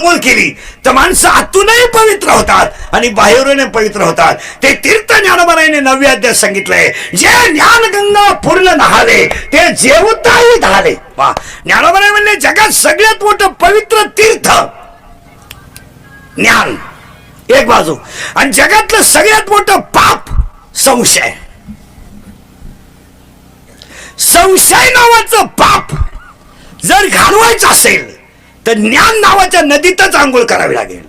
आंघोळ केली तर माणसं आतूनही पवित्र होतात आणि बाहेरूनही पवित्र होतात. ते तीर्थ ज्ञानोबाने 9व्या अध्यायात सांगितलंय, जे ज्ञानगंगा पूर्ण नहाले ते जेवताही धाले. वा, ज्ञानोबाने म्हणले जगात सगळ्यात मोठं पवित्र तीर्थ ज्ञान एक बाजू, आणि जगातलं सगळ्यात मोठं पाप संशय. संशय नावाचं पाप जर घालवायचं असेल तर ज्ञान नावाच्या नदीतच आंघोळ करावी लागेल.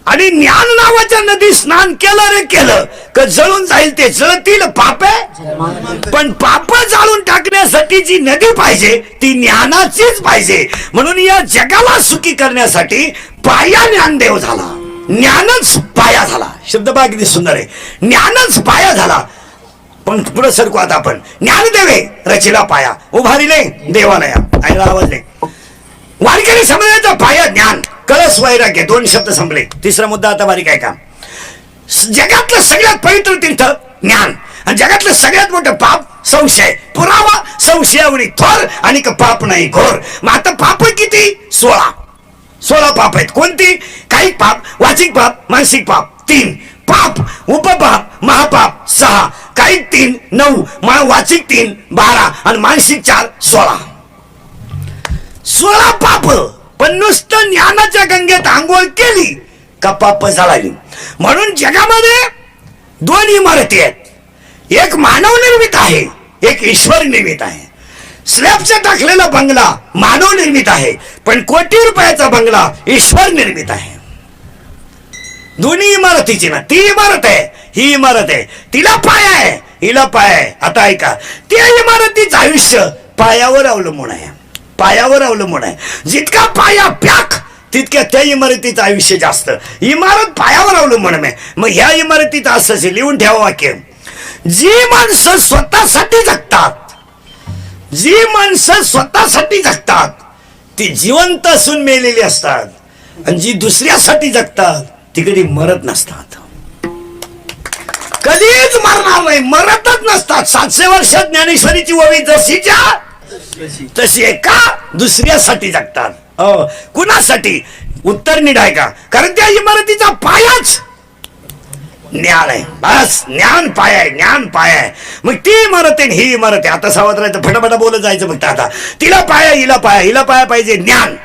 आणि ज्ञान नावाच्या नदी स्नान केलं रे केलं का जळून जाईल, ते जळतील पाप आहे. पण पाप जाळून टाकण्यासाठी जी नदी पाहिजे ती ज्ञानाचीच पाहिजे. म्हणून या जगाला सुखी करण्यासाठी पाया ज्ञानदेव झाला, ज्ञानच पाया झाला. शब्द बघा किती सुंदर आहे, ज्ञानच पाया झाला. पण पुढे सरकू आता आपण. ज्ञानदेवे रचिला पाया, उभारिले देवालया. ऐकला आवाज नाही. वारकरी समाजाचा पाया ज्ञान, कळस वैराग्य, 2 शब्द संपले. तिसरा मुद्दा आता बारीक आहे का. जगातलं सगळ्यात पवित्र तीर्थ ज्ञान आणि जगातलं सगळ्यात मोठं पाप संशय. पुरावा संशयावरी थोर आणि पाप नाही घोर. मग आता पाप किती? 16 पाप आहेत. कोणती? काही पाप, वाचिक पाप, मानसिक पाप 3, पाप उपपाप महापाप 6, काही 3 9, वाचिक 3 12 आणि मानसिक 4 16 पाप. पण नुसतं ज्ञानाच्या गंगेत आंघोळ केली का पाप जाळली. म्हणून जगामध्ये 2 इमारती आहेत, एक मानव निर्मित आहे, एक ईश्वर निर्मित आहे. स्लॅबचा टाकलेला बंगला मानव निर्मित आहे, पण कोटी रुपयाचा बंगला ईश्वर निर्मित आहे. दोन्ही इमारतीची ना, ती इमारत आहे ही इमारत आहे, तिला पाय आहे हिला पाय आहे. आता ऐका, त्या इमारतीचं आयुष्य पायावर अवलंबून आहे, पायावर अवलंबून आहे. जितका पाया पॅक तितक्या त्या इमारतीचं आयुष्य जास्त. इमारत पायावर अवलंबून आहे. मग ह्या इमारतीचं असं लिहून ठेवा वाक्य, जी माणसं स्वतःसाठी जगतात, जी माणसं स्वतःसाठी जगतात ती जिवंत असून मेलेली असतात, आणि जी दुसऱ्यासाठी जगतात ती कधी मरत नसतात, कधीच मरणार नाही, मरतच नसतात. 700 वर्षात ज्ञानेश्वरीची ओवी जशीच्या तशी आहे. का? दुसऱ्यासाठी जगतात. कुणासाठी? उत्तर नीट आहे का? कारण त्या इमारतीचा पायाच ज्ञान आहे. बस ज्ञान पाय आहे, ज्ञान पाय आहे. मग ती इमारत आहे ही इमारत आहे. आता सावध राहायचं, फटाफटा बोलत जायचं. फक्त आता तिला पाया हिला पाया, हिला पाया पाहिजे ज्ञान,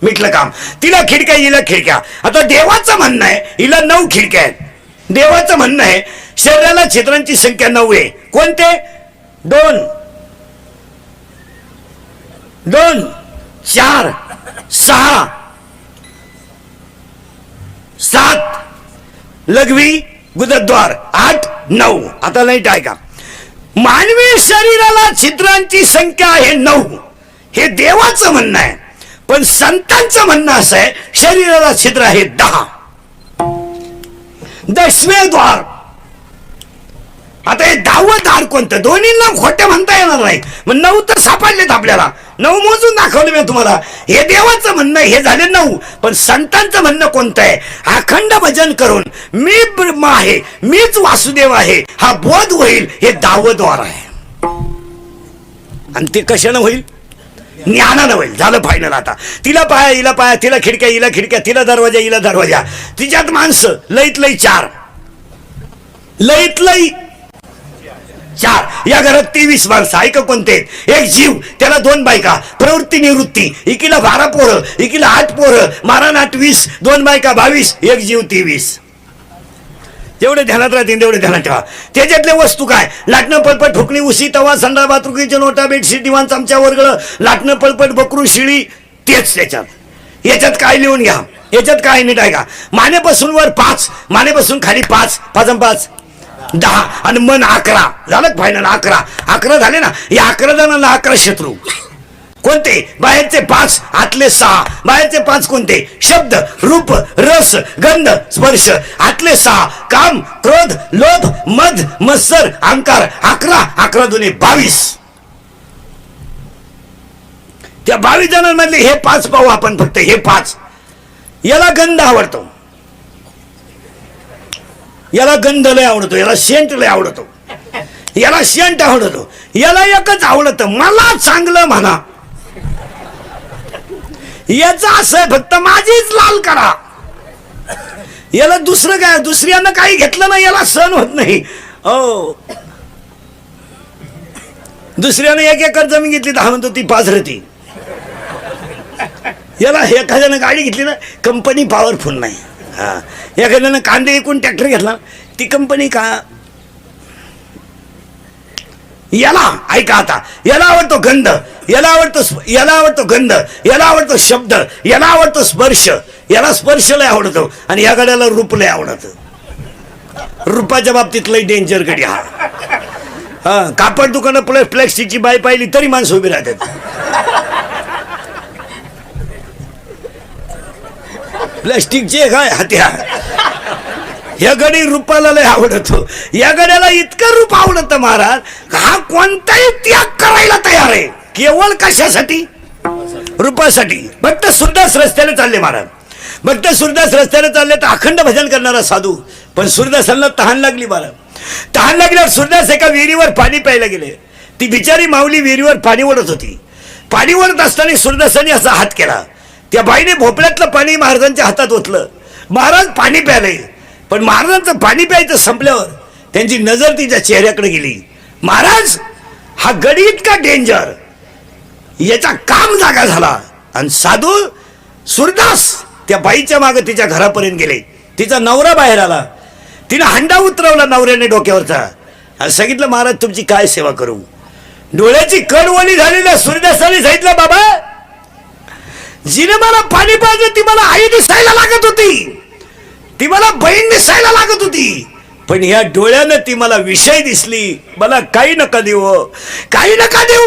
मिटलं काम. तिला खिडक्या हिला खिडक्या. आता देवाचं म्हणणं आहे हिला 9 खिडक्या आहेत. देवाचं म्हणणं आहे शरीराला छिद्रांची संख्या 9 आहे. कोणते? 2 4 6 7 लघवी गुदद्वार 8 9. आता लाईट आहे का? मानवी शरीराला छिद्रांची संख्या आहे 9, हे देवाचं म्हणणं आहे. पण संतांचं म्हणणं असं आहे शरीराला छिद्र आहे 10. 10वे द्वार. आता हे 10वं दार कोणतं? दोन्हींना खोटं म्हणता येणार नाही. मग 9 तर सापडलेत आपल्याला, 9 मोजून दाखवले मी तुम्हाला. हे देवाचं म्हणणं, हे झाले 9. पण संतांचं म्हणणं कोणतं आहे? अखंड भजन करून मी ब्रह्म आहे, मीच वासुदेव आहे हा बोध होईल, हे 10वं द्वार आहे. आणि ते कशानं होईल? ज्ञानानं होईल. झालं फायनल. आता तिला पाया हिला पाया, तिला खिडक्या हिला खिडक्या, तिला दरवाजा हिला दरवाजा. तिच्यात माणसं लईत लई 4, लईत लई 4. या घरात 23 माणसं. ऐका कोणते? एक जीव, त्याला 2 बायका, प्रवृत्ती निवृत्ती. इकीला 12 पोरं, इकीला 8 पोरं, मारण 8 20, 2 बायका 22, एक जीव 23. जेवढे ध्यानात राहतील तेवढे ध्यानात ठेवा. त्याच्यातले वस्तू काय? लाटणं पळपट ठोकणी उशी तवा संडा बाथरुकीचे नोटा बेडशीट दिवाण चमचा वर्गळ लाटणं पळपट बकरू शिळी, तेच त्याच्यात. याच्यात काय लिहून घ्या, याच्यात काय नीट आहे का? मानेपासून वर 5, मानेपासून खाली 5, 5 5 10 आणि मन 11. झालं फायनल. 11 झाले ना. या 11 जणांना 11 शत्रू. कोणते? बाहेरचे 5, आतले 6. बाहेरचे 5 कोणते? शब्द, रूप, रस, गंध, स्पर्श. आतले 6 काम, क्रोध, लोभ, मद, मत्सर, अहंकार. 11 दुने 22. त्या 22 जणांमधले हे 5 पाहू आपण फक्त. हे 5. याला गंध आवडतो, याला गंध लय आवडतो, याला सेंट लय आवडतो, याला सेंट आवडतो, याला एकच आवडतं मला चांगलं म्हणा. याचा असं फक्त माझीच लाल करा. याला दुसरं काय, दुसऱ्यानं काही घेतलं ना याला सहन होत नाही. हो, दुसऱ्यानं 1 एकर जमीन घेतली तर म्हणतो ती पाझरती. याला एखाद्यानं गाडी घेतली ना कंपनी पॉवरफुल नाही. हा, एखाद्यानं कांदे विकून ट्रॅक्टर घेतला ती कंपनी का. याला ऐका आता, याला आवडतो गंध, याला आवडतो गंध, याला आवडतो शब्द, याला आवडतो स्पर्श, याला स्पर्श लय आवडतो आणि या गड्याला रूप लय आवडत. रूपाच्या बाबतीत लय डेंजर गडी हा. हा, कापड दुकानं प्लॅस्टिकची बाई पाहिली तरी माणसं उभी राहतात. प्लॅस्टिकचे काय हत्यार. या गडी रूपाला लय आवडतो. या गड्याला इतकं रूप आवडतं महाराज, हा कोणताही त्याग करायला तयार आहे. केवळ कशासाठी? रूपासाठी. भक्त सूरदास रस्त्याने चालले महाराज. भक्त सूरदास रस्त्याने चालले तर अखंड भजन करणारा साधू. पण सूरदासांना तहान लागली महाराज. तहान लागल्यावर सूरदास एका विहिरीवर पाणी प्यायला गेले. ती बिचारी माऊली विहिरीवर पाणी ओढत होती. पाणी ओढत असताना सूरदासांनी असा हात केला. त्या बाईने भोपळ्यातलं पाणी महाराजांच्या हातात ओतलं. महाराज पाणी प्यायले. पण महाराजांचं पाणी प्यायचं संपल्यावर त्यांची नजर तिच्या चेहऱ्याकडे गेली. महाराज, हा गडी इतका डेंजर, याचा काम जागा झाला. आणि साधू सूरदास त्या बाईच्या मागे तिच्या घरापर्यंत गेले. तिचा नवरा बाहेर आला. तिने हंडा उतरवला नवऱ्याने डोक्यावरचा आणि सांगितलं, महाराज तुमची काय सेवा करू. डोळ्याची कड ओली झालेल्या सूरदासाने सांगितलं, बाबा जिने मला पाणी पाजलं ती मला आई दिसायला लागत होती, ती मला बहीण दिसायला लागत होती, पण ह्या डोळ्यानं ती मला विषय दिसली. मला काही नका देऊ, काही नका देऊ,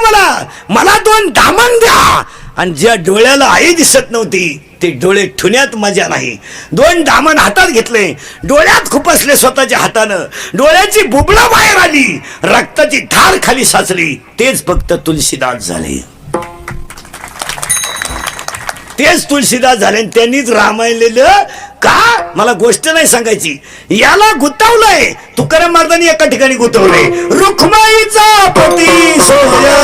मला 2 दामन द्या. आणि ज्या डोळ्याला आई दिसत नव्हती ते डोळे ठुण्यात मजा नाही. 2 दामन हातात घेतले, डोळ्यात खुपसले स्वतःच्या हातानं. डोळ्याची बुबळा बाहेर आली, रक्ताची धार खाली साचली. तेच फक्त तुलसीदास झाले. तेच तुलसीदास झाले. त्यांनीच रामायण लिहिलं. का मला गोष्ट नाही सांगायची, याला गुंतवलंय. तुकाराम महाराजांनी एका ठिकाणी गुंतवलंय, रुक्माईचा पती सोय